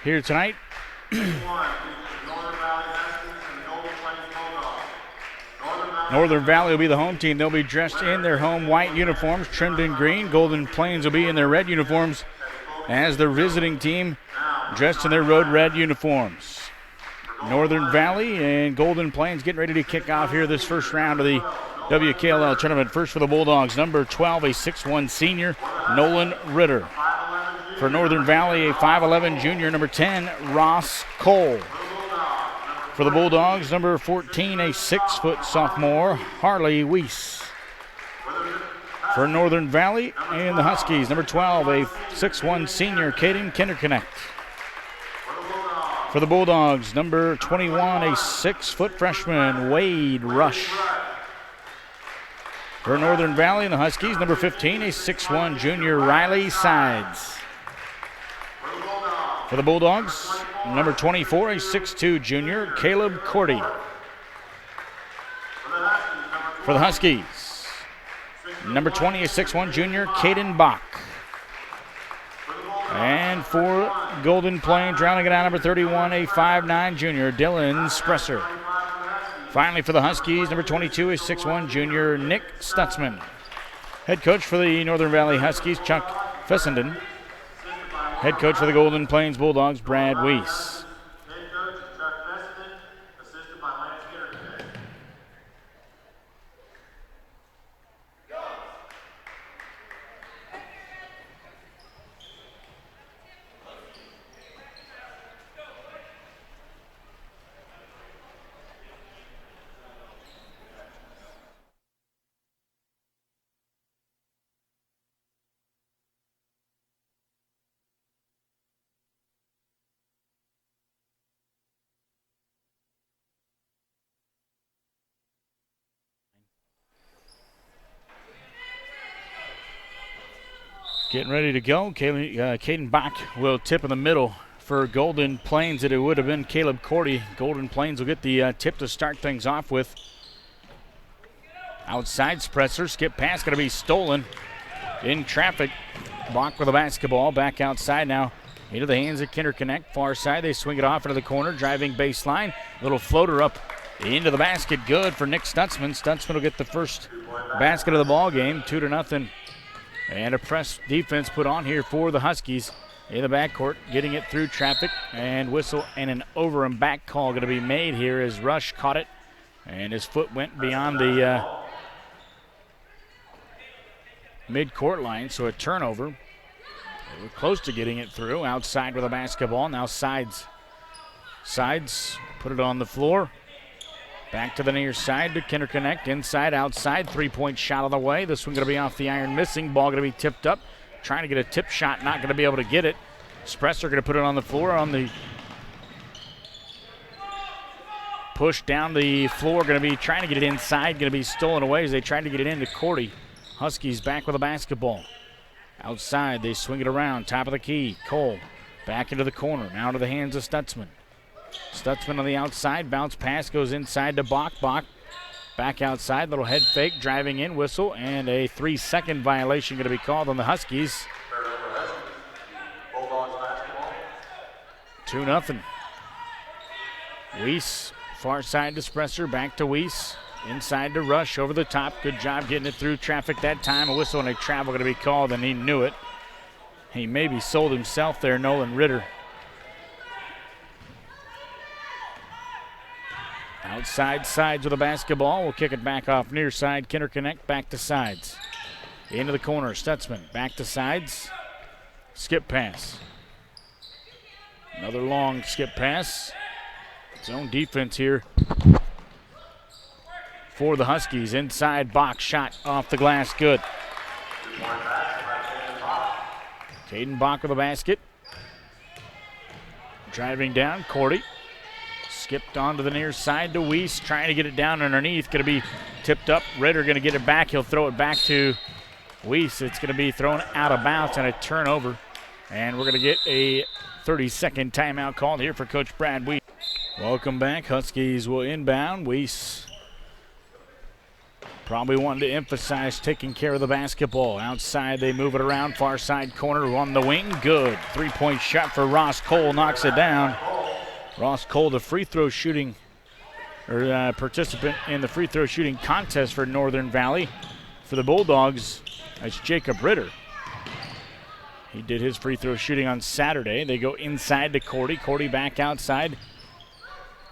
here tonight. Northern Valley will be the home team. They'll be dressed in their home white uniforms, trimmed in green. Golden Plains will be in their red uniforms as their visiting team, dressed in their road red uniforms. Northern Valley and Golden Plains getting ready to kick off here this first round of the WKLL tournament. First for the Bulldogs, number 12, a 6'1 senior, Nolan Ritter. For Northern Valley, a 5'11 junior, number 10, Ross Cole. For the Bulldogs, number 14, a 6-foot sophomore, Harley Weiss. For Northern Valley and the Huskies, number 12, a 6'1 senior, Caden Kinderknecht. For the Bulldogs, number 21, a 6-foot freshman, Wade Rush. For Northern Valley and the Huskies, number 15, a 6'1 junior, Riley Sides. For the Bulldogs, number 24, a 6'2 junior, Caleb Cordy. For the Huskies, number 20, a 6'1 junior, Caden Bach. And for Golden Plains, rounding it out, number 31, a 5'9 junior, Dylan Spresser. Finally for the Huskies, number 22, a 6'1 junior, Nick Stutzman. Head coach for the Northern Valley Huskies, Chuck Fessenden. Head coach for the Golden Plains Bulldogs, Brad Weiss. Head coach Chuck Fessenden, assisted by Lance Kinderknecht. Getting ready to go. Caden Bach will tip in the middle for Golden Plains. It would have been Caleb Cordy. Golden Plains will get the tip to start things off with. Outside Spresser. Skip pass going to be stolen in traffic. Bach with the basketball. Back outside now into the hands of Kinderknecht. Far side. They swing it off into the corner. Driving baseline. Little floater up into the basket. Good for Nick Stutzman. Stutzman will get the first basket of the ball game. 2-0. And a press defense put on here for the Huskies in the backcourt, getting it through traffic, and whistle and an over and back call going to be made here as Rush caught it, and his foot went beyond the mid-court line, so a turnover. They were close to getting it through. Outside with a basketball. Now Sides put it on the floor. Back to the near side to Kinderknecht. Inside, outside. 3-point shot on the way. This one going to be off the iron, missing. Ball going to be tipped up. Trying to get a tip shot. Not going to be able to get it. Spresser going to put it on the floor. On the push down the floor. Going to be trying to get it inside. Going to be stolen away as they tried to get it into Cordy. Huskies back with a basketball. Outside, they swing it around. Top of the key. Cole back into the corner. Now to the hands of Stutzman. Stutzman on the outside. Bounce pass goes inside to Bach. Bach back outside. Little head fake. Driving in. Whistle. And a 3-second violation going to be called on the Huskies. 2-0. Weiss. Far side to Spresser. Back to Weiss. Inside to Rush. Over the top. Good job getting it through traffic that time. A whistle and a travel going to be called, and he knew it. He maybe sold himself there, Nolan Ritter. Outside Sides with a basketball. We'll kick it back off near side. Kinderknecht back to Sides. Into the corner. Stutzman back to Sides. Skip pass. Another long skip pass. Zone defense here for the Huskies. Inside, Bach shot off the glass. Good. Caden Bach with a basket. Driving down, Cordy. Skipped onto the near side to Weiss, trying to get it down underneath. Going to be tipped up. Ritter going to get it back. He'll throw it back to Weiss. It's going to be thrown out of bounds and a turnover. And we're going to get a 30-second timeout called here for Coach Brad Weiss. Welcome back. Huskies will inbound. Weiss Probably wanting to emphasize taking care of the basketball. Outside, they move it around. Far side corner on the wing. Good. 3-point shot for Ross Cole. Knocks it down. Ross Cole, the free throw shooting, or participant in the free throw shooting contest for Northern Valley. For the Bulldogs, that's Jacob Ritter. He did his free throw shooting on Saturday. They go inside to Cordy. Cordy back outside.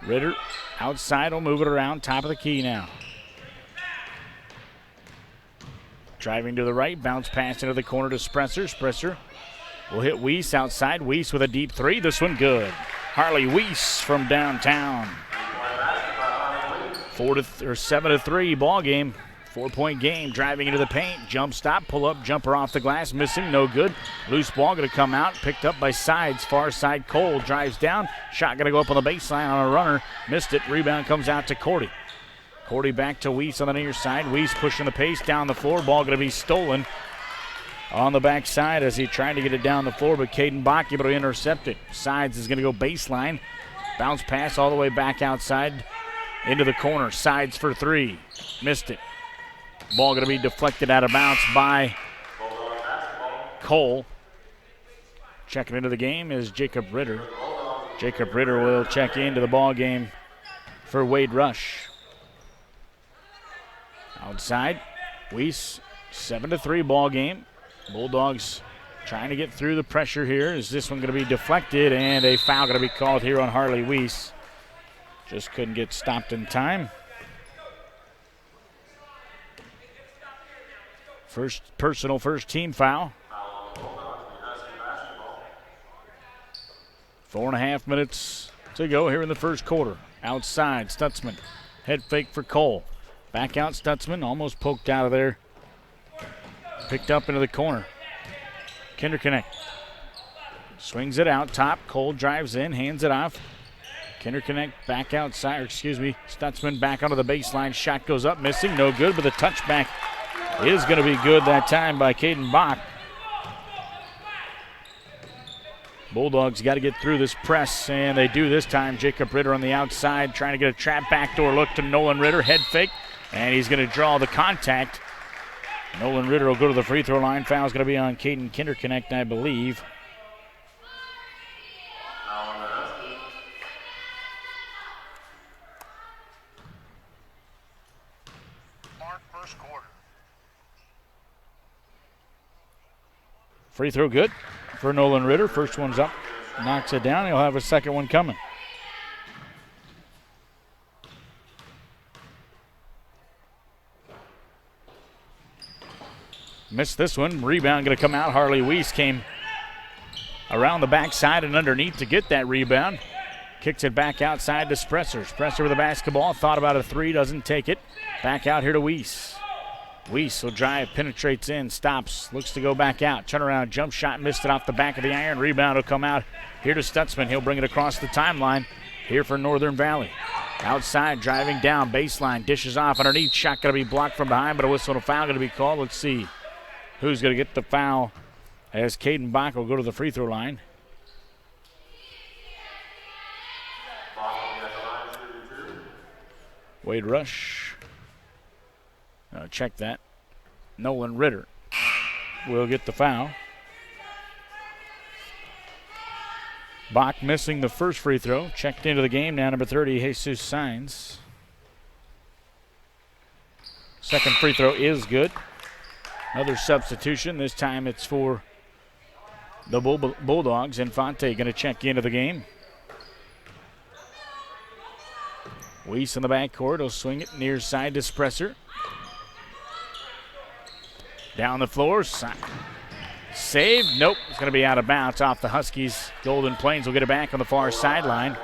Ritter outside will move it around. Top of the key now. Driving to the right, bounce pass into the corner to Spresser. Spresser will hit Weiss outside. Weiss with a deep three. This one good. Harley Weiss from downtown. 7-3 ball game. 4-point game. Driving into the paint. Jump stop. Pull up. Jumper off the glass. Missing. No good. Loose ball going to come out. Picked up by Sides. Far side. Cole drives down. Shot going to go up on the baseline on a runner. Missed it. Rebound comes out to Cordy. Cordy back to Weiss on the near side. Weiss pushing the pace down the floor. Ball going to be stolen on the backside as he tried to get it down the floor, but Caden Bach able to intercept it. Sides is going to go baseline. Bounce pass all the way back outside into the corner. Sides for three. Missed it. Ball going to be deflected out of bounds by Cole. Checking into the game is Jacob Ritter. Jacob Ritter will check into the ball game for Wade Rush. Outside, Weiss, 7-3 ball game. Bulldogs trying to get through the pressure here. Is this one going to be deflected? And a foul going to be called here on Harley Weiss. Just couldn't get stopped in time. First team foul. 4.5 minutes to go here in the first quarter. Outside, Stutzman. Head fake for Cole. Back out Stutzman, almost poked out of there. Picked up into the corner. Kinderknecht swings it out top. Cole drives in, hands it off. Kinderknecht back outside, Stutzman back onto the baseline. Shot goes up, missing, no good, but the touchback is going to be good that time by Caden Bach. Bulldogs got to get through this press, and they do this time. Jacob Ritter on the outside trying to get a trap backdoor look to Nolan Ritter. Head fake, and he's going to draw the contact. Nolan Ritter will go to the free throw line. Foul's going to be on Caden Kinderknecht, I believe. First quarter. Free throw good for Nolan Ritter. First one's up, knocks it down. He'll have a second one coming. Missed this one. Rebound going to come out. Harley Weiss came around the backside and underneath to get that rebound. Kicks it back outside to Spresser. Spresser with the basketball. Thought about a three. Doesn't take it. Back out here to Weiss. Weiss will drive. Penetrates in. Stops. Looks to go back out. Turnaround jump shot. Missed it off the back of the iron. Rebound will come out here to Stutzman. He'll bring it across the timeline here for Northern Valley. Outside, driving down. Baseline. Dishes off underneath. Shot going to be blocked from behind, but a whistle and a foul going to be called. Let's see who's going to get the foul as Caden Bach will go to the free throw line. Wade Rush. Check that. Nolan Ritter will get the foul. Bach missing the first free throw. Checked into the game now, number 30, Jesus Signs. Second free throw is good. Another substitution. This time it's for the Bulldogs. Infante going to check into the game. Weiss in the backcourt. He'll swing it near side to Spresser. Down the floor. Saved. Nope. It's going to be out of bounds off the Huskies. Golden Plains will get it back on the far sideline.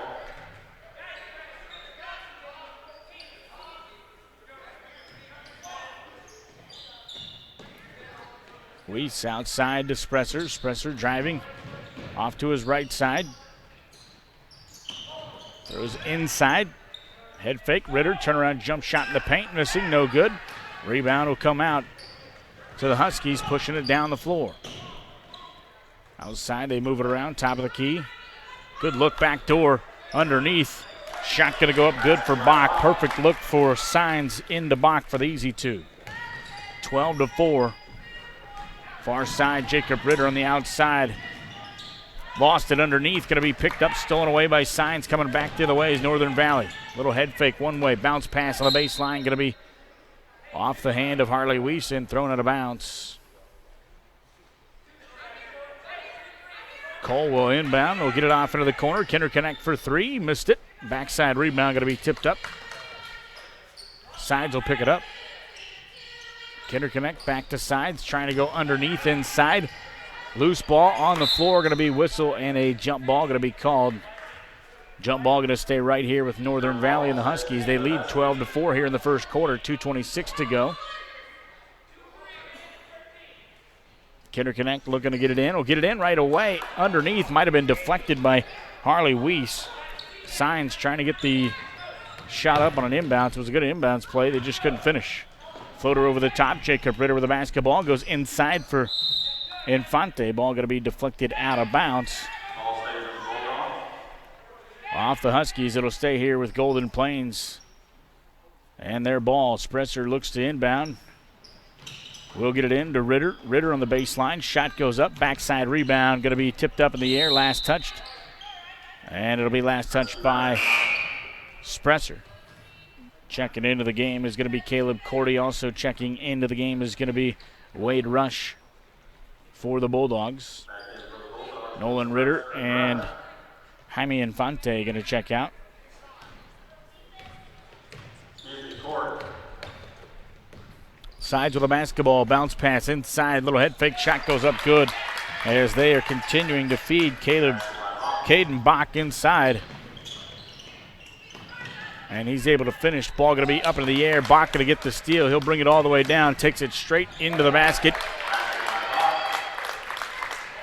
Weiss outside to Spresser. Spresser driving off to his right side. Throws inside. Head fake. Ritter. Turnaround jump shot in the paint. Missing. No good. Rebound will come out to the Huskies, pushing it down the floor. Outside, they move it around. Top of the key. Good look back door underneath. Shot going to go up good for Bach. Perfect look for Signs into Bach for the easy two. 12-4. Far side, Jacob Ritter on the outside. Lost it underneath. Going to be picked up, stolen away by Signs. Coming back the other way is Northern Valley. Little head fake one way. Bounce pass on the baseline. Going to be off the hand of Harley Weiss and thrown out of bounds. Cole will inbound. Will get it off into the corner. Kinder Connect for three. Missed it. Backside rebound going to be tipped up. Sides will pick it up. Kinder Connect back to Sides. Trying to go underneath inside. Loose ball on the floor. Going to be whistle and a jump ball going to be called. Jump ball going to stay right here with Northern Valley and the Huskies. They lead 12-4 here in the first quarter. 2:26 to go. Kinder Connect looking to get it in. Will get it in right away. Underneath. Might have been deflected by Harley Weiss. Signs trying to get the shot up on an inbounds. It was a good inbounds play. They just couldn't finish. Floater over the top. Jacob Ritter with the basketball. Goes inside for Infante. Ball going to be deflected out of bounds. Off the Huskies. It'll stay here with Golden Plains. And their ball. Spresser looks to inbound. We'll get it in to Ritter. Ritter on the baseline. Shot goes up. Backside rebound. Going to be tipped up in the air. Last touched. And it'll be last touched by Spresser. Checking into the game is going to be Caleb Cordy. Also checking into the game is going to be Wade Rush for the Bulldogs. Nolan Ritter and Jaime Infante going to check out. Sides with a basketball. Bounce pass inside. Little head fake shot goes up good as they are continuing to feed Caden Bach inside. And he's able to finish. Ball going to be up in the air. Bach going to get the steal. He'll bring it all the way down. Takes it straight into the basket.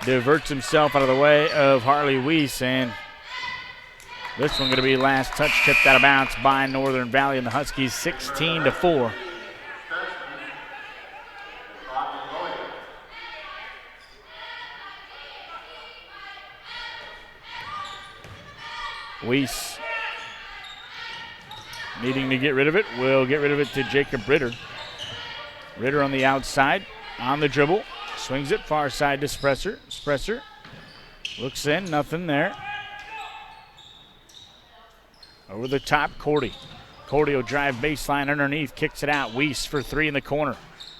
Diverts himself out of the way of Harley Weiss. And this one going to be last touch. Tipped out of bounds by Northern Valley and the Huskies. 16-4. Weiss needing to get rid of it. Will get rid of it to Jacob Ritter. Ritter on the outside, on the dribble. Swings it far side to Spresser. Spresser looks in, nothing there. Over the top, Cordy. Cordy will drive baseline underneath, kicks it out. Weiss for three in the corner.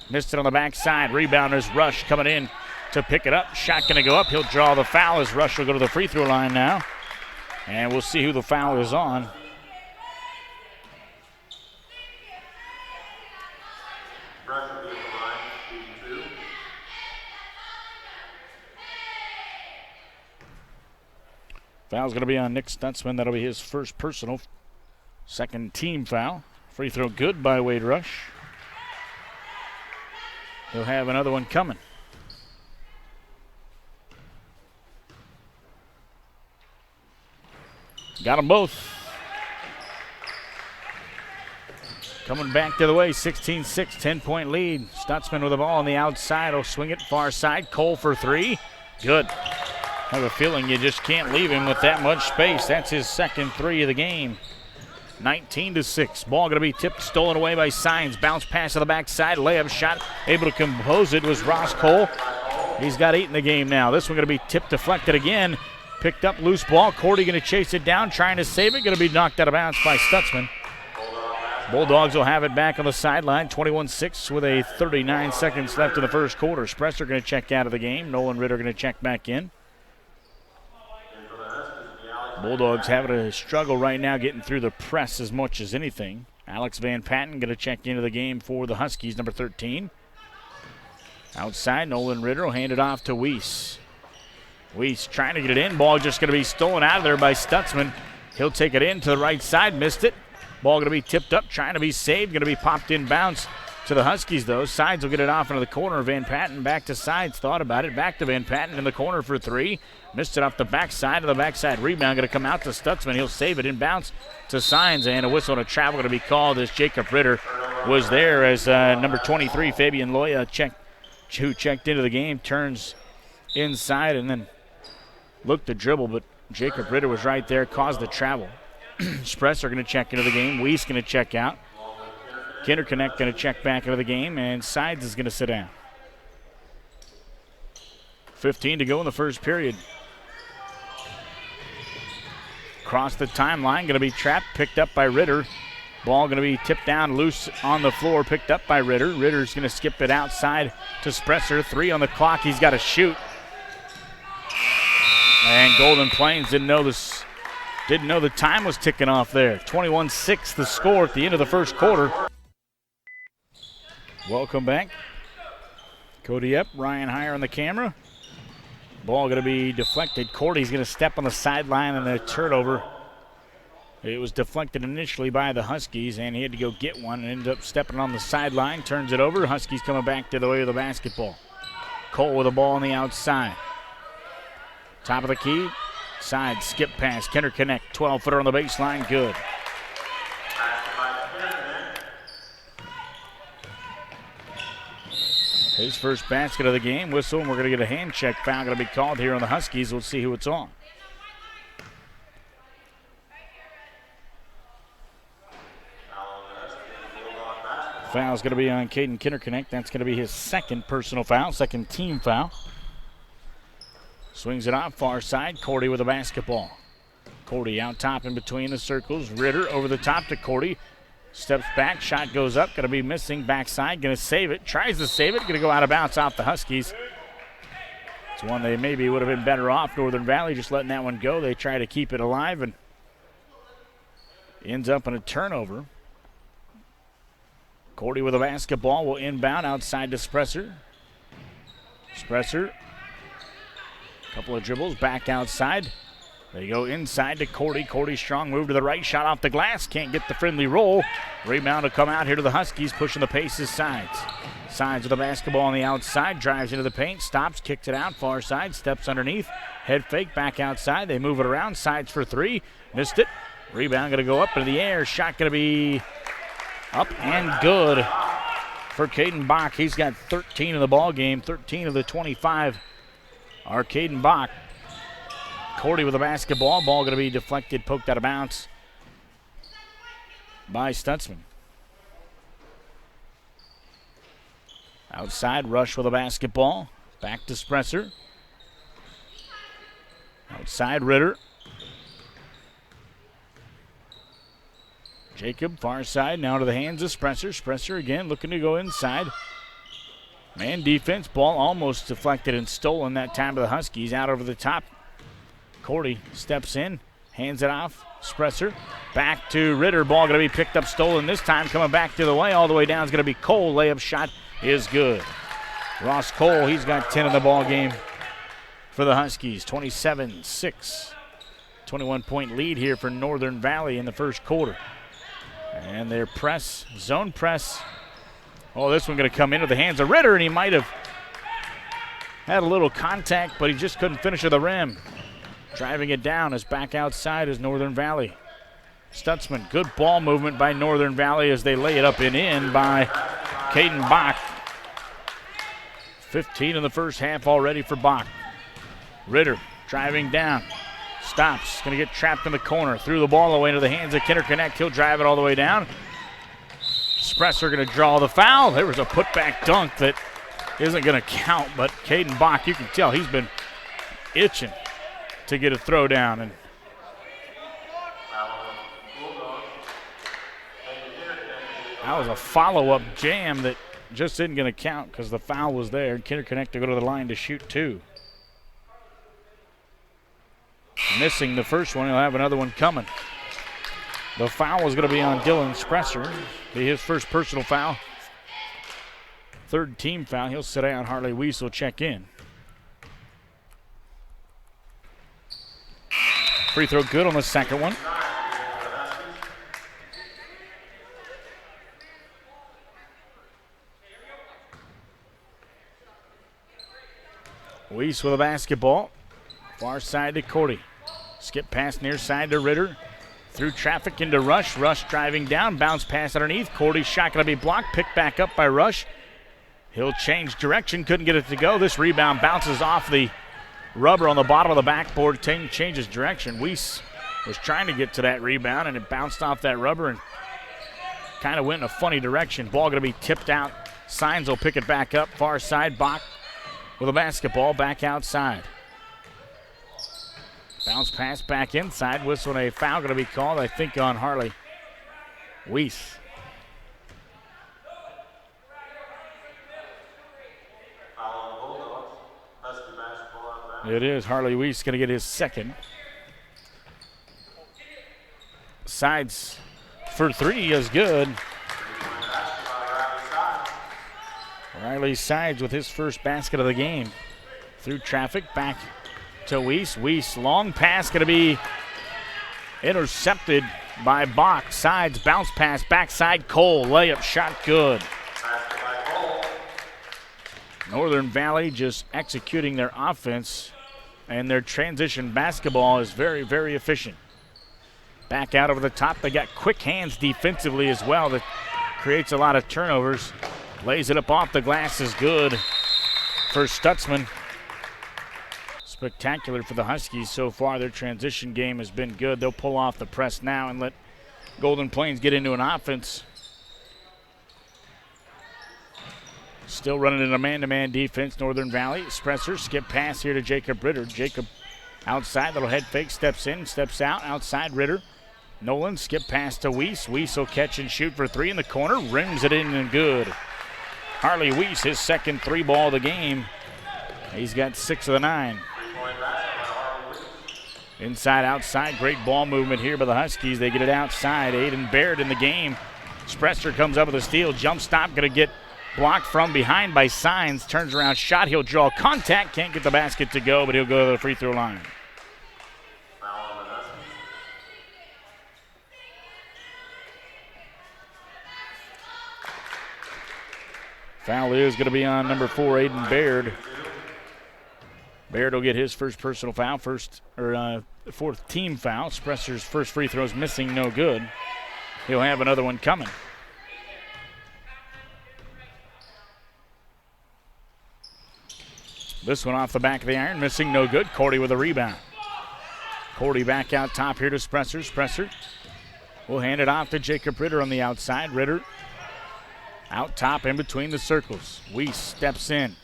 Missed it on the backside. Rebounders Rush coming in to pick it up. Shot going to go up. He'll draw the foul as Rush will go to the free throw line now. And we'll see who the foul is on. Foul's going to be on Nick Stutzman. That'll be his first personal. Second team foul. Free throw good by Wade Rush. He'll have another one coming. Got them both. Coming back the other way, 16-6, 10-point lead. Stutzman with the ball on the outside. Will swing it far side. Cole for three. Good. I have a feeling you just can't leave him with that much space. That's his second three of the game. 19-6. Ball going to be tipped, stolen away by Signs. Bounce pass to the backside. Layup shot. Able to compose it was Ross Cole. He's got 8 in the game now. This one going to be tipped, deflected again. Picked up loose ball. Cordy going to chase it down, trying to save it. Going to be knocked out of bounds by Stutzman. Bulldogs will have it back on the sideline. 21-6 with a 39 seconds left in the first quarter. Spresser going to check out of the game. Nolan Ritter going to check back in. Bulldogs having a struggle right now getting through the press as much as anything. Alex Van Patten going to check into the game for the Huskies, number 13. Outside, Nolan Ritter will hand it off to Weiss. Weiss trying to get it in. Ball just going to be stolen out of there by Stutzman. He'll take it in to the right side. Missed it. Ball going to be tipped up, trying to be saved. Going to be popped in bounce to the Huskies, though. Sides will get it off into the corner. Van Patten back to Sides. Thought about it. Back to Van Patten in the corner for three. Missed it off the backside. Of the backside rebound. Going to come out to Stutzman. He'll save it in bounce to Signs. And a whistle and a travel going to be called as Jacob Ritter was there as number 23, Fabian Loya, who checked into the game, turns inside and then looked to dribble, but Jacob Ritter was right there, caused the travel. Spresser going to check into the game. Weiss going to check out. Kinderconnect going to check back into the game, and Sides is going to sit down. 15 to go in the first period. Across the timeline, going to be trapped, picked up by Ritter. Ball going to be tipped down loose on the floor, picked up by Ritter. Ritter's going to skip it outside to Spresser. 3 on the clock. He's got to shoot. And Golden Plains didn't know the time was ticking off there. 21-6 the score at the end of the first quarter. Welcome back. Cody Epp, Ryan Heyer on the camera. Ball going to be deflected. Cordy's going to step on the sideline and a turnover. It was deflected initially by the Huskies, and he had to go get one and ended up stepping on the sideline. Turns it over. Huskies coming back to the way of the basketball. Cole with the ball on the outside. Top of the key. Side skip pass. Kinderconnect. 12-footer on the baseline. Good. His first basket of the game. Whistle, and we're going to get a hand check foul going to be called here on the Huskies. We'll see who it's on. Foul's going to be on Caden Kinderconnect. That's going to be his second personal foul, second team foul. Swings it off far side. Cordy with the basketball. Cordy out top in between the circles. Ritter over the top to Cordy. Steps back, shot goes up, going to be missing, backside, going to save it, tries to save it, going to go out of bounds off the Huskies. It's one they maybe would have been better off, Northern Valley, just letting that one go. They try to keep it alive and ends up in a turnover. Cordy with a basketball will inbound outside to Spresser. Spresser, a couple of dribbles, back outside. They go inside to Cordy. Cordy strong move to the right, shot off the glass. Can't get the friendly roll. Rebound will come out here to the Huskies, pushing the paces Sides. Sides with the basketball on the outside, drives into the paint, stops, kicks it out, far side, steps underneath. Head fake, back outside. They move it around. Sides for 3. Missed it. Rebound going to go up into the air. Shot going to be up and good for Caden Bach. He's got 13 in the ball game, 13 of the 25 are Caden Bach. Cordy with the basketball. Ball going to be deflected, poked out of bounds by Stutzman. Outside, Rush with the basketball. Back to Spresser. Outside, Ritter. Jacob, far side, now to the hands of Spresser. Spresser again looking to go inside. Man defense, ball almost deflected and stolen that time to the Huskies. Out over the top. Cordy steps in, hands it off. Spresser back to Ritter. Ball going to be picked up, stolen this time. Coming back to the way, all the way down is going to be Cole. Layup shot is good. Ross Cole, he's got 10 in the ball game for the Huskies. 27-6. 21-point lead here for Northern Valley in the first quarter. And their press, zone press. Oh, this one going to come into the hands of Ritter, and he might have had a little contact, but he just couldn't finish at the rim. Driving it down is back outside is Northern Valley. Stutzman, good ball movement by Northern Valley as they lay it up and in by Caden Bach. 15 in the first half already for Bach. Ritter driving down. Stops, going to get trapped in the corner. Threw the ball away into the hands of Kinderconnect. He'll drive it all the way down. Spresser going to draw the foul. There was a putback dunk that isn't going to count, but Caden Bach, you can tell he's been itching to get a throw down. And that was a follow-up jam that just isn't going to count because the foul was there. Kinderconnect to go to the line to shoot 2. Missing the first one, he'll have another one coming. The foul was going to be on Dylan Spresser. Be his first personal foul. Third team foul. He'll sit down. Harley Weiss will check in. Free throw good on the second one. Weiss with a basketball. Far side to Cordy. Skip pass near side to Ritter. Through traffic into Rush. Rush driving down. Bounce pass underneath. Cordy's shot going to be blocked. Picked back up by Rush. He'll change direction. Couldn't get it to go. This rebound bounces off the rubber on the bottom of the backboard. Changes direction. Weiss was trying to get to that rebound, and it bounced off that rubber and kind of went in a funny direction. Ball going to be tipped out. Signs will pick it back up. Far side, Bach with a basketball back outside. Bounce pass back inside. Whistle and a foul going to be called, I think, on Harley Weiss. It is. Harley Weiss going to get his second. Sides for three is good. Riley Sides with his first basket of the game. Through traffic, back to Weiss. Weiss, long pass going to be intercepted by Bach. Sides, bounce pass, backside, Cole. Layup, shot good. Northern Valley just executing their offense, and their transition basketball is very, very efficient. Back out over the top. They got quick hands defensively as well that creates a lot of turnovers. Lays it up off the glass is good for Stutzman. Spectacular for the Huskies so far. Their transition game has been good. They'll pull off the press now and let Golden Plains get into an offense. Still running in a man-to-man defense, Northern Valley. Spresser, skip pass here to Jacob Ritter. Jacob outside, little head fake, steps in, steps out, outside Ritter. Nolan, skip pass to Weiss. Weiss will catch and shoot for three in the corner, rims it in and good. Harley Weiss, his second three ball of the game. He's got 6 of the 9. Inside, outside, great ball movement here by the Huskies. They get it outside. Aiden Baird in the game. Spresser comes up with a steal, jump stop, gonna get blocked from behind by Signs. Turns around, shot, he'll draw contact, can't get the basket to go, but he'll go to the free throw line. Foul is going to be on number 4, Aiden Baird. Baird will get his first personal foul, fourth team foul. Spresser's first free throw is missing, no good. He'll have another one coming. This one off the back of the iron, missing, no good. Cordy with a rebound. Cordy back out top here to Spresser. Spresser will hand it off to Jacob Ritter on the outside. Ritter out top in between the circles. Weiss steps in,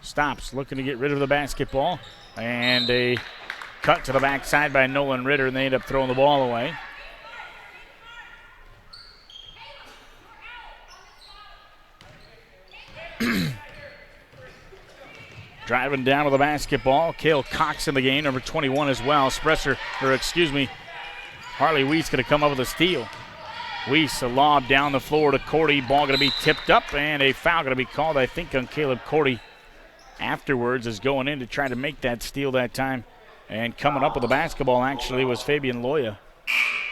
stops, looking to get rid of the basketball. And a cut to the backside by Nolan Ritter, and they end up throwing the ball away. Driving down with the basketball, Cale Cox in the game, number 21 as well. Harley Weiss going to come up with a steal. Weiss, a lob down the floor to Cordy. Ball going to be tipped up, and a foul going to be called, I think, on Caleb Cordy. Afterwards is going in to try to make that steal that time. And coming up with the basketball, actually, was Fabian Loya.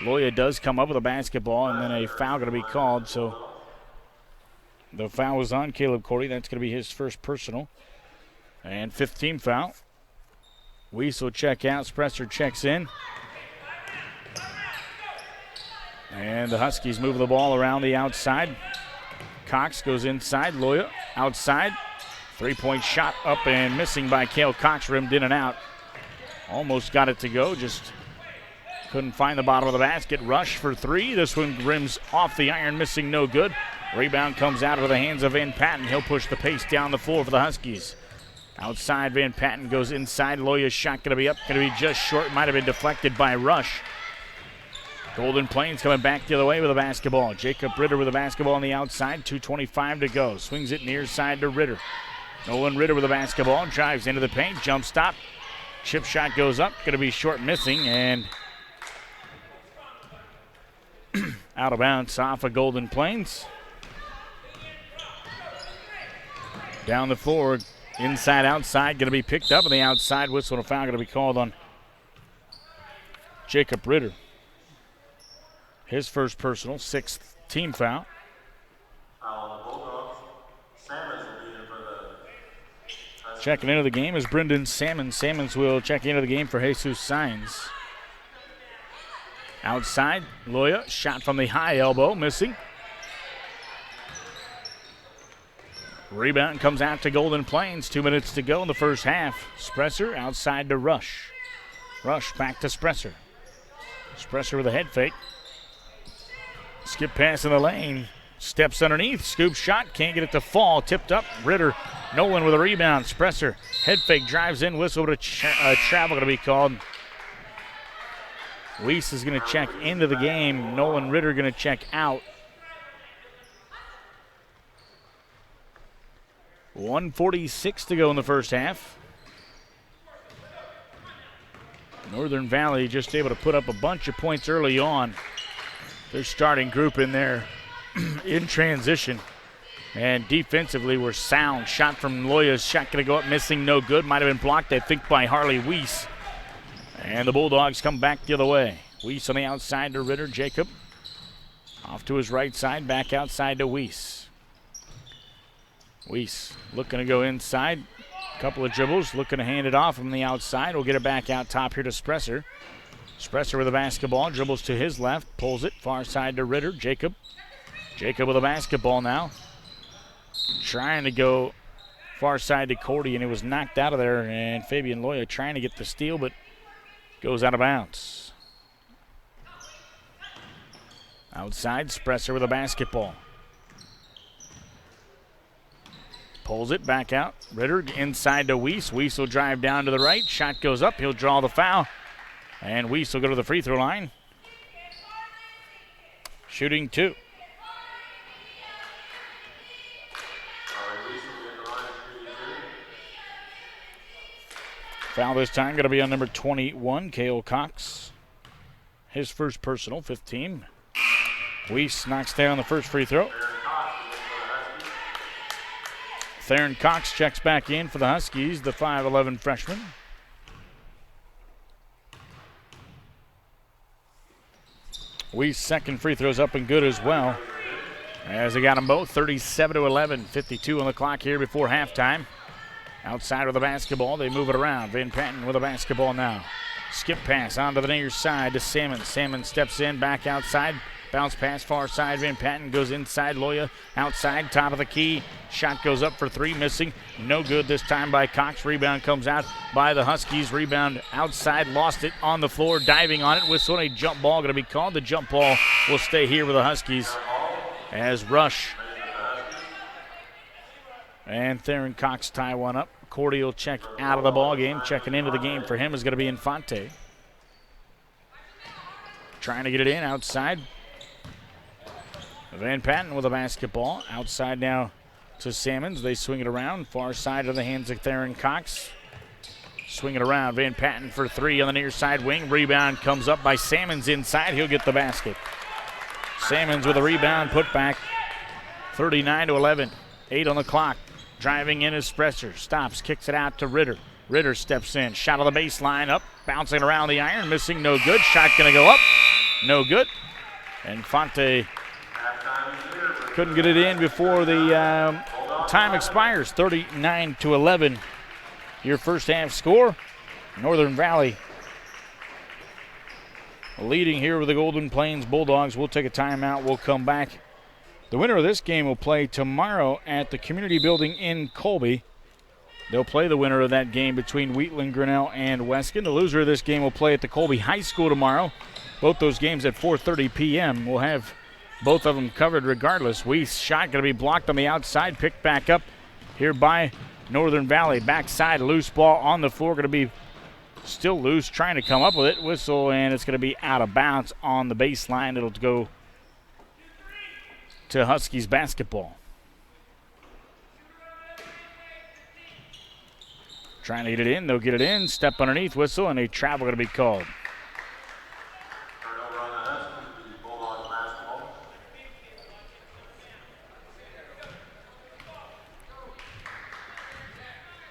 Loya does come up with a basketball, and then a foul going to be called. So the foul was on Caleb Cordy. That's going to be his first personal. And fifth team foul. Weiss will check out. Spresser checks in. And the Huskies move the ball around the outside. Cox goes inside. Loya outside. Three-point shot up and missing by Cale Cox. Rimmed in and out. Almost got it to go. Just couldn't find the bottom of the basket. Rush for three. This one rims off the iron. Missing, no good. Rebound comes out of the hands of Van Patten. He'll push the pace down the floor for the Huskies. Outside, Van Patten goes inside. Loya's shot going to be up. Going to be just short. Might have been deflected by Rush. Golden Plains coming back the other way with a basketball. Jacob Ritter with a basketball on the outside. 2:25 to go. Swings it near side to Ritter. Nolan Ritter with a basketball. Drives into the paint. Jump stop. Chip shot goes up. Going to be short, missing, and out of bounds off of Golden Plains. Down the floor. Inside, outside. Going to be picked up on the outside. Whistle and a foul going to be called on Jacob Ritter. His first personal, sixth team foul. Bulldogs. Salmons will be in for the Checking into the game is Brendan Salmons. Salmons will check into the game for Jesus Signs. Outside, Loya, shot from the high elbow, missing. Rebound comes out to Golden Plains. 2 minutes to go in the first half. Spresser outside to Rush. Rush back to Spresser. Spresser with a head fake. Skip pass in the lane. Steps underneath. Scoop shot. Can't get it to fall. Tipped up. Ritter. Nolan with a rebound. Spresser. Head fake. Drives in. Whistle to travel going to be called. Weiss is going to check into the game. Nolan Ritter going to check out. 1:46 to go in the first half. Northern Valley just able to put up a bunch of points early on. Their starting group in there in transition. And defensively were sound. Shot from Loya's shot going to go up, missing, no good. Might have been blocked, I think, by Harley Weiss. And the Bulldogs come back the other way. Weiss on the outside to Ritter. Jacob off to his right side, back outside to Weiss. Weiss looking to go inside. Couple of dribbles, looking to hand it off from the outside. We'll get it back out top here to Spresser. Spresser with the basketball, dribbles to his left, pulls it, far side to Ritter. Jacob with a basketball now. Trying to go far side to Cordy, and it was knocked out of there. And Fabian Loya trying to get the steal, but goes out of bounds. Outside, Spresser with a basketball. Pulls it back out. Ritter inside to Weiss. Weiss will drive down to the right. Shot goes up. He'll draw the foul. And Weiss will go to the free throw line. Shooting 2. Foul this time going to be on number 21, Cale Cox. His first personal, 15. Weiss knocks down the first free throw. Theron Cox checks back in for the Huskies, the 5'11 freshman. Weiss' second free throw's up and good as well. As they got them both, 37-11, 52 on the clock here before halftime. Outside with the basketball, they move it around. Van Patten with a basketball now. Skip pass onto the near side to Salmon. Salmon steps in, back outside. Bounce pass far side. Van Patten goes inside. Loya outside, top of the key. Shot goes up for 3, missing. No good this time by Cox. Rebound comes out by the Huskies. Rebound outside, lost it on the floor, diving on it. Whistle, a jump ball going to be called. The jump ball will stay here with the Huskies as Rush and Theron Cox tie one up. Cordy will check out of the ball game. Checking into the game for him is going to be Infante. Trying to get it in outside. Van Patten with a basketball. Outside now to Salmons. They swing it around. Far side of the hands of Theron Cox. Swing it around. Van Patten for 3 on the near side wing. Rebound comes up by Salmons inside. He'll get the basket. Salmons with a rebound. Put back. 39-11. 8 on the clock. Driving in is Spresser. Stops. Kicks it out to Ritter. Ritter steps in. Shot on the baseline. Up. Bouncing around the iron. Missing. No good. Shot going to go up. No good. Infante couldn't get it in before the time expires. 39-11. Your first half score. Northern Valley leading here with the Golden Plains Bulldogs. We'll take a timeout. We'll come back. The winner of this game will play tomorrow at the Community Building in Colby. They'll play the winner of that game between Wheatland, Grinnell, and Weskin. The loser of this game will play at the Colby High School tomorrow. Both those games at 4:30 p.m. We'll have both of them covered regardless. Weiss shot going to be blocked on the outside. Picked back up here by Northern Valley. Backside, loose ball on the floor. Going to be still loose. Trying to come up with it. Whistle, and it's going to be out of bounds on the baseline. It'll go to Huskies basketball. Trying to get it in. They'll get it in. Step underneath. Whistle, and a travel going to be called.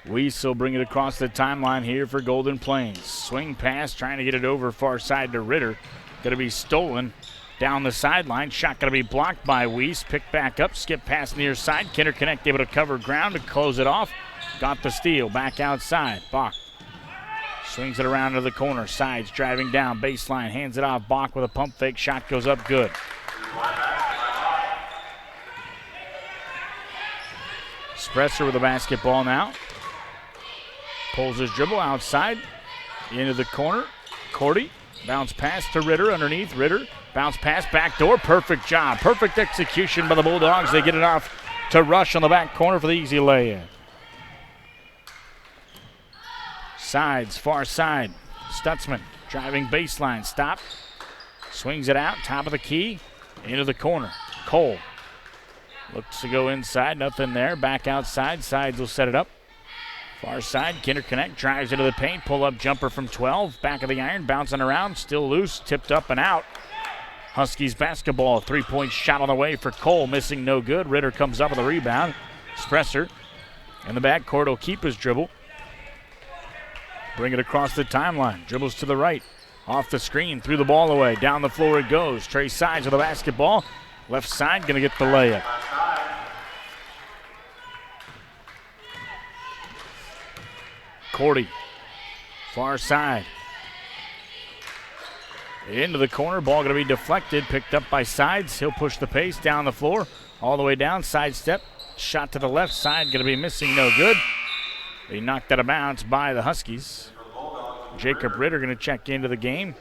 Weiss will bring it across the timeline here for Golden Plains. Swing pass, trying to get it over far side to Ritter. Going to be stolen down the sideline. Shot going to be blocked by Weiss. Picked back up, skip pass near side. Kinder Connect able to cover ground to close it off. Got the steal, back outside. Bach swings it around to the corner. Sides driving down, baseline, hands it off. Bach with a pump fake. Shot goes up good. Spresser with the basketball now. Pulls his dribble outside into the corner. Cordy Bounce pass to Ritter underneath. Ritter, bounce pass, back door. Perfect job. Perfect execution by the Bulldogs. They get it off to Rush on the back corner for the easy lay-in. Sides, far side. Stutzman driving baseline. Stop. Swings it out. Top of the key. Into the corner. Cole looks to go inside. Nothing there. Back outside. Sides will set it up. Far side, Kinder Connect drives into the paint. Pull-up jumper from 12. Back of the iron, bouncing around. Still loose, tipped up and out. Huskies basketball. Three-point shot on the way for Cole. Missing, no good. Ritter comes up with a rebound. Spresser in the backcourt will keep his dribble. Bring it across the timeline. Dribbles to the right. Off the screen, threw the ball away. Down the floor it goes. Trey Sides with the basketball. Left side, going to get the layup. Cordy, far side. Into the corner, ball going to be deflected, picked up by Sides. He'll push the pace down the floor, all the way down, sidestep. Shot to the left side, going to be missing, no good. He knocked out of bounds by the Huskies. Jacob Ritter going to check into the game.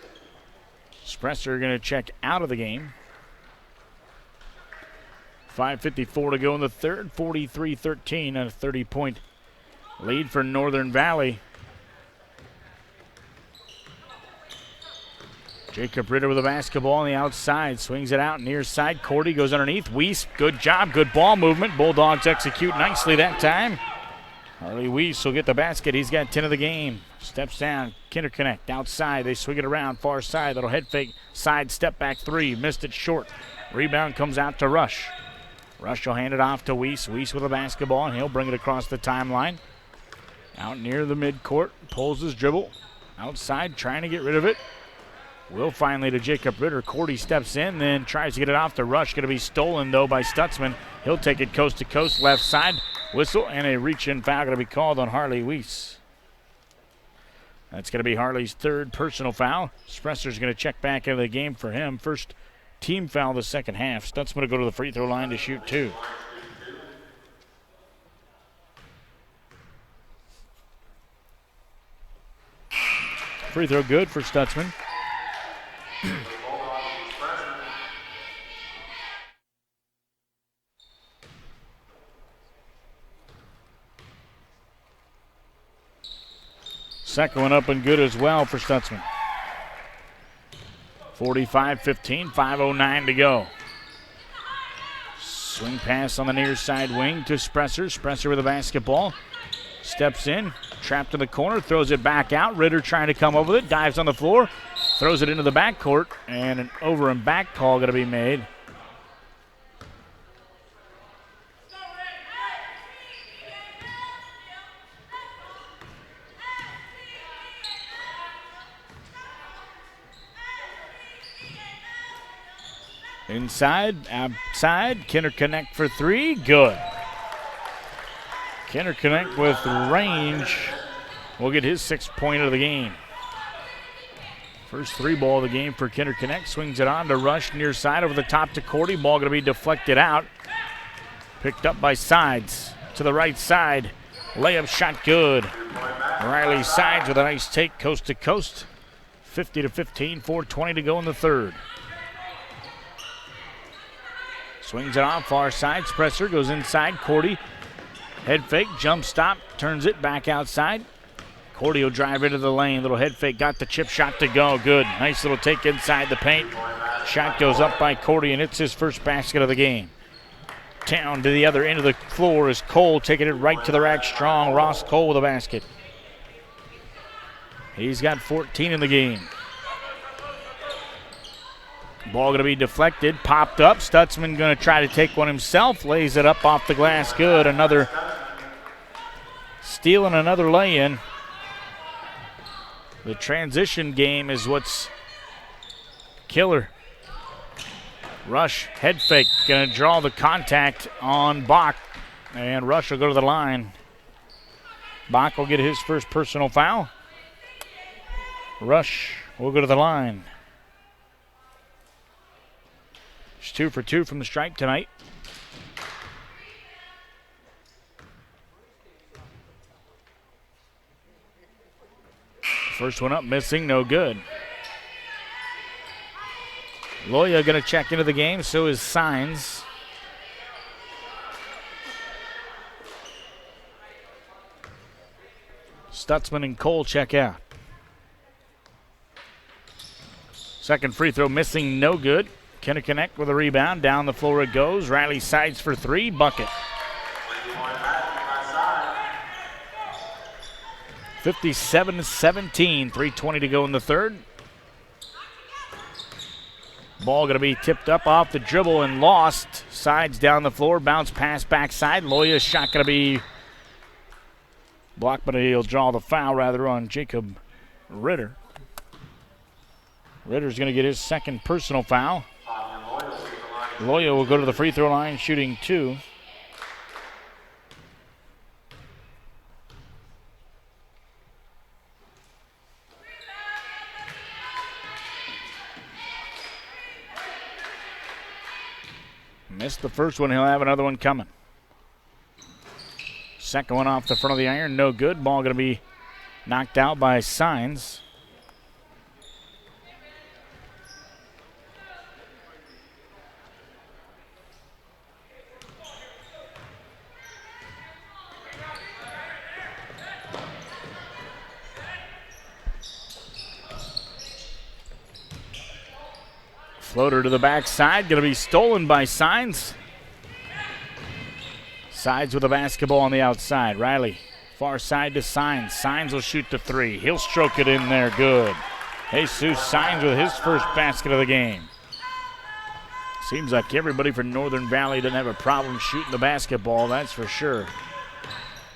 Spresser going to check out of the game. 5:54 to go in the third, 43-13 and a 30-point lead for Northern Valley. Jacob Ritter with the basketball on the outside. Swings it out near side. Cordy goes underneath. Weiss, good job, good ball movement. Bulldogs execute nicely that time. Harley Weiss will get the basket. He's got 10 of the game. Steps down. Kinder Connect outside. They swing it around far side. Little head fake. Side step back three. Missed it short. Rebound comes out to Rush. Rush will hand it off to Weiss. Weiss with the basketball, and he'll bring it across the timeline. Out near the midcourt, pulls his dribble. Outside, trying to get rid of it. Will finally to Jacob Ritter. Cordy steps in, then tries to get it off to Rush. Going to be stolen, though, by Stutzman. He'll take it coast to coast, left side. Whistle, and a reach-in foul going to be called on Harley Weiss. That's going to be Harley's third personal foul. Spresser's going to check back into the game for him. First team foul the second half. Stutzman will go to the free throw line to shoot two. Free throw good for Stutzman. Second one up and good as well for Stutzman. 45-15, 5:09 to go. Swing pass on the near side wing to Spresser. Spresser with the basketball. Steps in, trapped in the corner, throws it back out. Ritter trying to come over with it, dives on the floor, throws it into the backcourt, and an over and back call going to be made. Inside, outside, Kinder Connect for three, good. Kinder Connect with range will get his 6th point of the game. First three ball of the game for Kinder Connect. Swings it on to Rush near side over the top to Cordy. Ball going to be deflected out. Picked up by Sides to the right side. Layup shot good. Riley Sides with a nice take coast to coast. 50-15, 4:20 to go in the third. Swings it on far side. Spresser goes inside. Cordy. Head fake, jump stop, turns it back outside. Cordy will drive into the lane. Little head fake, got the chip shot to go. Good. Nice little take inside the paint. Shot goes up by Cordy, and it's his first basket of the game. Down to the other end of the floor is Cole, taking it right to the rack strong. Ross Cole with a basket. He's got 14 in the game. Ball going to be deflected, popped up. Stutzman going to try to take one himself. Lays it up off the glass. Good. Another steal and another lay-in. The transition game is what's killer. Rush, head fake. Going to draw the contact on Bach. And Rush will go to the line. Bach will get his first personal foul. Rush will go to the line. He's 2 for 2 from the stripe tonight. First one up, missing, no good. Loya going to check into the game, so is Signs. Stutzman and Cole check out. Second free throw missing, no good. Kinderconnect with a rebound. Down the floor it goes. Riley Sides for three. Bucket. 57-17. 3:20 to go in the third. Ball going to be tipped up off the dribble and lost. Sides down the floor. Bounce pass backside. Loya's shot going to be blocked, but he'll draw the foul rather on Jacob Ritter. Ritter's going to get his second personal foul. Loya will go to the free throw line shooting 2. Missed the first one. He'll have another one coming. Second one off the front of the iron. No good. Ball going to be knocked out by Signs. Floater to the backside, going to be stolen by Signs. Sides with the basketball on the outside. Riley, far side to Signs. Signs will shoot the 3. He'll stroke it in there, good. Jesus Signs with his first basket of the game. Seems like everybody from Northern Valley doesn't have a problem shooting the basketball, that's for sure.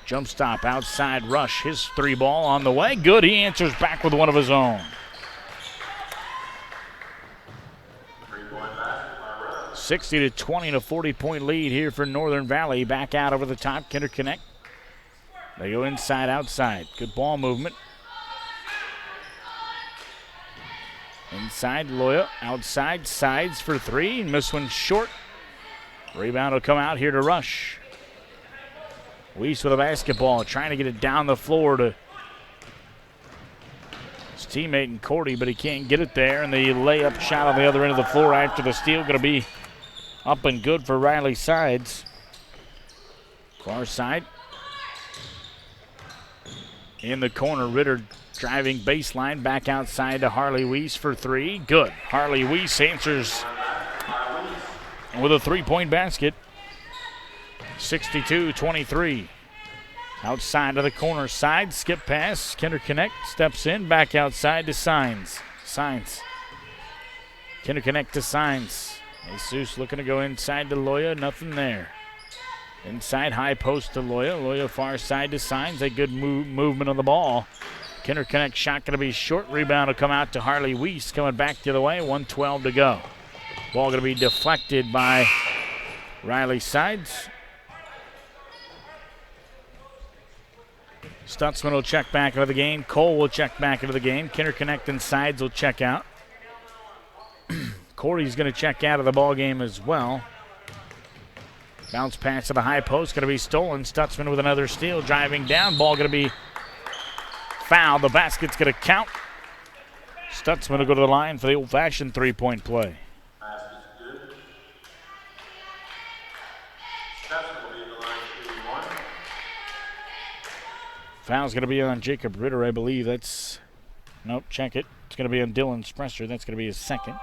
Jump stop, outside rush, his 3 ball on the way. Good, he answers back with one of his own. 60-20 and a 40-point lead here for Northern Valley. Back out over the top, Kinderconnect. They go inside, outside. Good ball movement. Inside, Loya. Outside, Sides for 3. And this one's short. Rebound will come out here to Rush. Weiss with a basketball, trying to get it down the floor to his teammate and Cordy, but he can't get it there. And the layup shot on the other end of the floor after the steal going to be up and good for Riley Sides. Far side. In the corner, Ritter driving baseline back outside to Harley Weiss for 3. Good. Harley Weiss answers with a 3-point basket. 62-23. Outside of the corner side, skip pass. Kinderconnect steps in, back outside to Signs. Signs. Kinderconnect to Signs. Jesus looking to go inside to Loya, nothing there. Inside high post to Loya. Loya far side to Signs. A good movement on the ball. Kinderconnect shot going to be short. Rebound will come out to Harley Weiss. Coming back the other way. 1:12 to go. Ball going to be deflected by Riley Sides. Stutzman will check back into the game. Cole will check back into the game. Kinderconnect and Sides will check out. Corey's going to check out of the ball game as well. Bounce pass to the high post, going to be stolen. Stutzman with another steal, driving down. Ball going to be fouled. The basket's going to count. Stutzman will go to the line for the old-fashioned 3-point play. Basket's good. Stutzman will be in the line shooting 1. Foul's going to be on Jacob Ritter, I believe. That's, nope, check it. It's going to be on Dylan Spresser. That's going to be his second.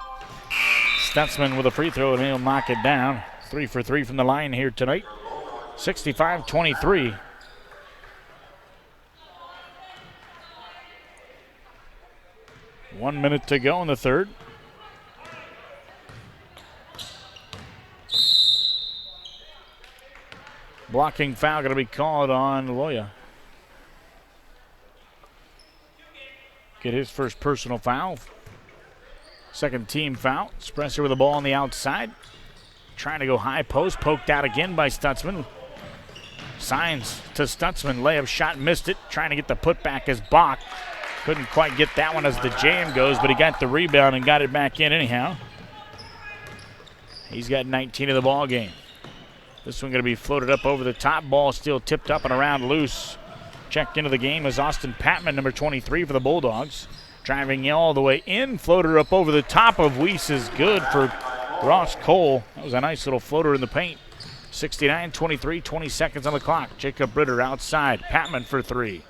Stutzman with a free throw, and he'll knock it down. 3 for 3 from the line here tonight. 65-23. One minute to go in the third. Blocking foul going to be called on Loya. Get his first personal foul. Second team foul. Spresser with the ball on the outside. Trying to go high post. Poked out again by Stutzman. Signs to Stutzman. Layup shot, missed it. Trying to get the putback as Bach. Couldn't quite get that one as the jam goes, but he got the rebound and got it back in anyhow. He's got 19 of the ball game. This one going to be floated up over the top. Ball still tipped up and around loose. Checked into the game is Austin Patman, number 23 for the Bulldogs. Driving all the way in. Floater up over the top of Weiss is good for Ross Cole. That was a nice little floater in the paint. 69-23, 20 seconds on the clock. Jacob Ritter outside. Patman for three.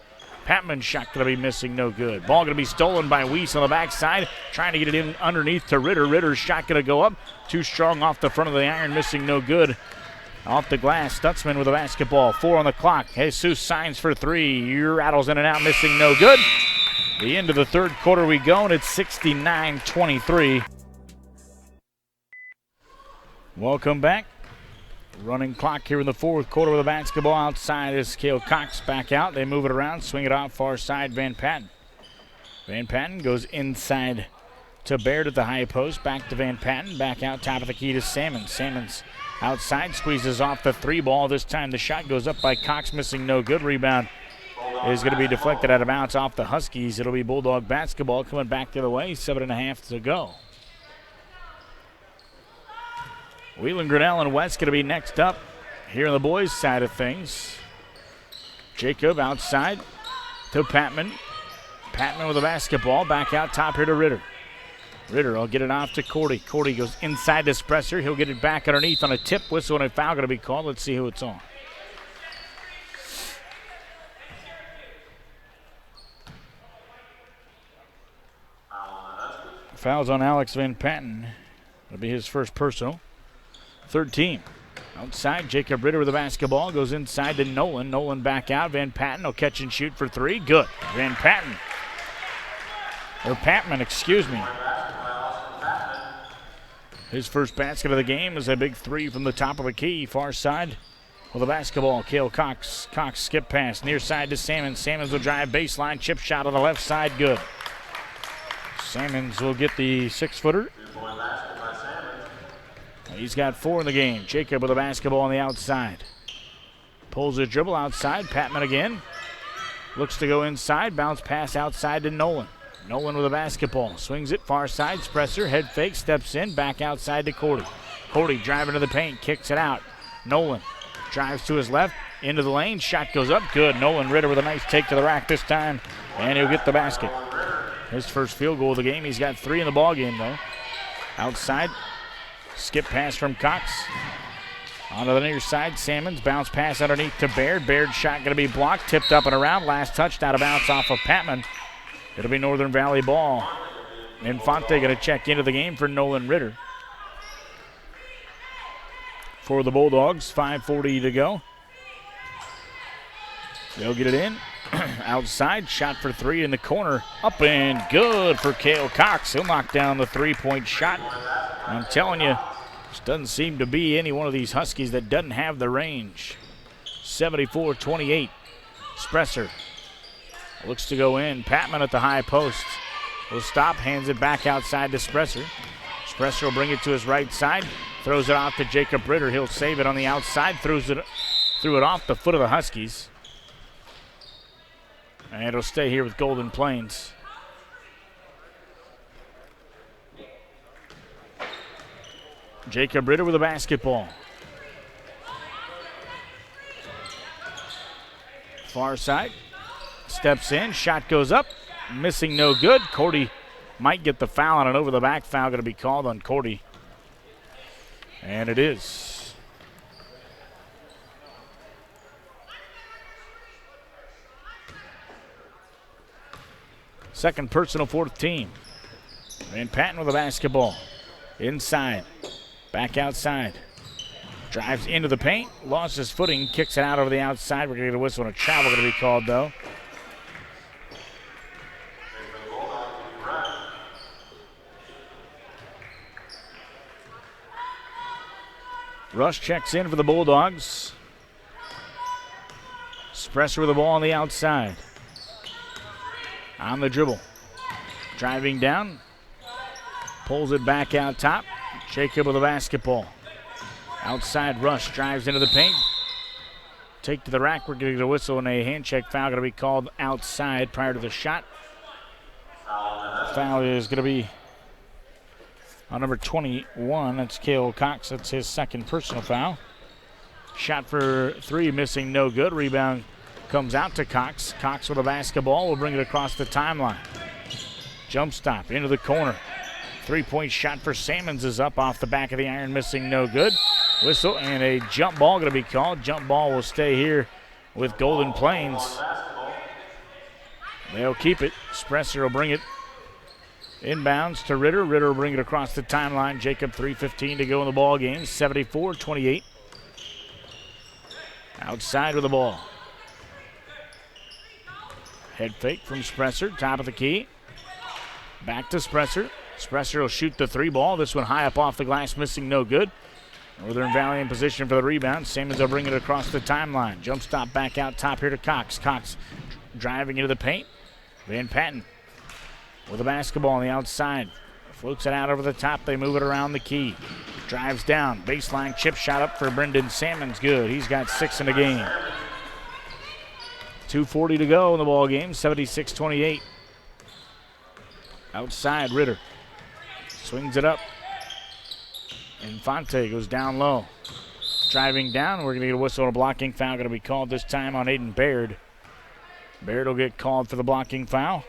Patman's shot going to be missing, no good. Ball going to be stolen by Weiss on the backside. Trying to get it in underneath to Ritter. Ritter's shot going to go up. Too strong off the front of the iron, missing, no good. Off the glass, Stutzman with a basketball. 4 on the clock. Jesus signs for three. Rattles in and out, missing, no good. The end of the third quarter we go, and it's 69-23. Welcome back. Running clock here in the fourth quarter with a basketball outside is Cale Cox back out. They move it around, swing it out far side, Van Patten. Van Patten goes inside to Baird at the high post. Back to Van Patten, back out top of the key to Salmons. Salmons outside, squeezes off the three ball. This time the shot goes up by Cox, missing, no good. Rebound is going to be deflected out of bounds off the Huskies. It'll be Bulldog basketball coming back the other way. 7.5 to go. Wheeling, Grinnell, and West going to be next up here on the boys' side of things. Jacob outside to Patman. Patman with a basketball. Back out top here to Ritter. Ritter will get it off to Cordy. Cordy goes inside to Spresser. He'll get it back underneath on a tip whistle and a foul going to be called. Let's see who it's on. Foul's on Alex Van Patten. It'll be his first personal. Third team. Outside, Jacob Ritter with the basketball. Goes inside to Nolan. Nolan back out. Van Patten will catch and shoot for three. Good. Van Patten. Or Patman, excuse me. His first basket of the game is a big three from the top of the key. Far side with the basketball. Cale Cox. Cox skip pass. Near side to Salmons. Salmons will drive baseline. Chip shot on the left side. Good. Salmons will get the 6-footer. He's got 4 in the game. Jacob with a basketball on the outside. Pulls a dribble outside. Patman again. Looks to go inside. Bounce pass outside to Nolan. Nolan with a basketball. Swings it far side. Spresser. Head fake. Steps in. Back outside to Cordy. Cordy driving to the paint. Kicks it out. Nolan drives to his left. Into the lane. Shot goes up. Good. Nolan Ritter with a nice take to the rack this time. And he'll get the basket. His first field goal of the game. He's got 3 in the ball game though. Outside. Skip pass from Cox. Onto the near side, Salmons. Bounce pass underneath to Baird. Baird's shot going to be blocked. Tipped up and around. Last touched out of bounds off of Patman. It'll be Northern Valley ball. Infante going to check into the game for Nolan Ritter. For the Bulldogs, 5:40 to go. They'll get it in. Outside, shot for three in the corner. Up and good for Cale Cox. He'll knock down the three-point shot. I'm telling you, just doesn't seem to be any one of these Huskies that doesn't have the range. 74-28. Spresser looks to go in. Patman at the high post. Will stop, hands it back outside to Spresser. Spresser will bring it to his right side. Throws it off to Jacob Ritter. He'll save it on the outside. Threw it off the foot of the Huskies. And it'll stay here with Golden Plains. Jacob Ritter with a basketball. Far side. Steps in. Shot goes up. Missing, no good. Cordy might get the foul, and an over-the-back foul going to be called on Cordy. And it is. Second personal for the team. Van Patten with a basketball. Inside. Back outside. Drives into the paint. Lost his footing. Kicks it out over the outside. We're going to get a whistle and a travel going to be called, though. Rush checks in for the Bulldogs. Spresser with the ball on the outside. On the dribble. Driving down. Pulls it back out top. Jacob with the basketball. Outside Rush drives into the paint. Take to the rack. We're getting a whistle and a hand check foul going to be called outside prior to the shot. Foul is going to be on number 21. That's Cale Cox. That's his second personal foul. Shot for three, missing, no good. Rebound comes out to Cox. Cox with a basketball will bring it across the timeline. Jump stop into the corner. 3-point shot for Salmons is up off the back of the iron, missing, no good. Whistle and a jump ball going to be called. Jump ball will stay here with Golden Plains. They'll keep it. Spresser will bring it inbounds to Ritter. Ritter will bring it across the timeline. Jacob, 3:15 to go in the ball game. 74-28. Outside with the ball. Head fake from Spresser, top of the key. Back to Spresser. Spresser will shoot the 3 ball. This one high up off the glass, missing, no good. Northern Valley in position for the rebound. Salmons will bring it across the timeline. Jump stop back out top here to Cox. Cox driving into the paint. Van Patten with the basketball on the outside. Floats it out over the top. They move it around the key. Drives down. Baseline chip shot up for Brendan Salmons. Good. He's got 6 in the game. 2:40 to go in the ball game. 76-28. Outside, Ritter. Swings it up. Infante goes down low. Driving down. We're going to get a whistle and a blocking foul. Going to be called this time on Aiden Baird. Baird will get called for the blocking foul.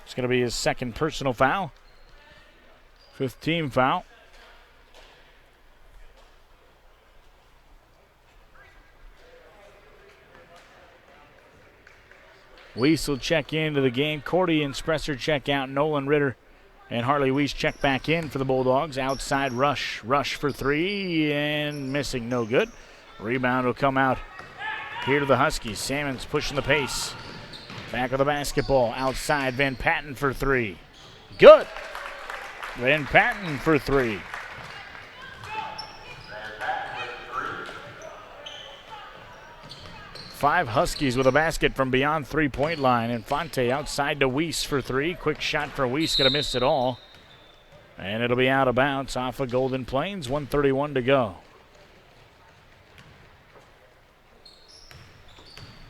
It's going to be his second personal foul. 5th team foul. Weiss will check into the game. Cordy and Spresser check out. Nolan Ritter and Harley Weiss check back in for the Bulldogs. Outside Rush. Rush for 3 and missing. No good. Rebound will come out here to the Huskies. Salmons pushing the pace. Back of the basketball. Outside Van Patten for 3. Good. Van Patten for 3. Five Huskies with a basket from beyond 3-point line. Infante outside to Weiss for 3. Quick shot for Weiss, gonna miss it all. And it'll be out of bounds off of Golden Plains. 1:31 to go.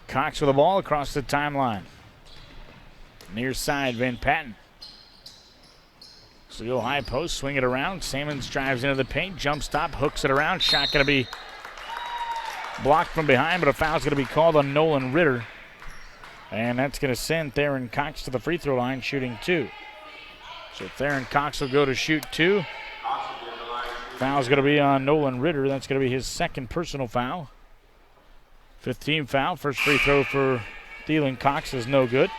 Cox with the ball across the timeline. Near side, Van Patten. So go high post, swing it around. Salmons drives into the paint, jump stop, hooks it around. Shot gonna be blocked from behind, but a foul's going to be called on Nolan Ritter. And that's going to send Theron Cox to the free throw line shooting 2. So Theron Cox will go to shoot 2. Foul's going to be on Nolan Ritter. That's going to be his second personal foul. 5th team foul. First free throw for Thielen Cox is no good.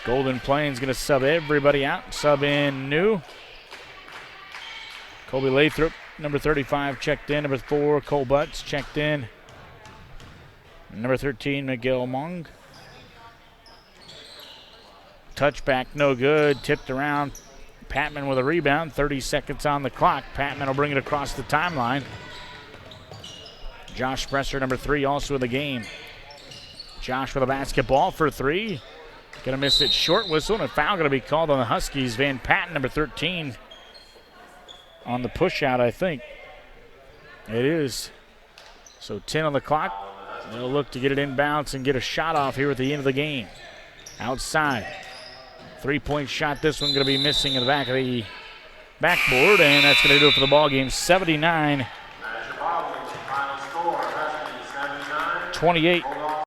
Golden Plains going to sub everybody out. Sub in new. Colby Lathrop, number 35, checked in. Number 4, Cole Butts, checked in. Number 13, Miguel Mong. Touchback, no good. Tipped around. Patman with a rebound. 30 seconds on the clock. Patman will bring it across the timeline. Josh Spresser, number 3, also in the game. Josh with a basketball for 3. Going to miss it short. Whistle, and a foul going to be called on the Huskies. Van Patten, number 13. On the push out, I think. It is. So 10 on the clock. They'll look to get it inbounds and get a shot off here at the end of the game. Outside. 3-point shot. This one going to be missing in the back of the backboard, and that's going to do it for the ball game. 79-28.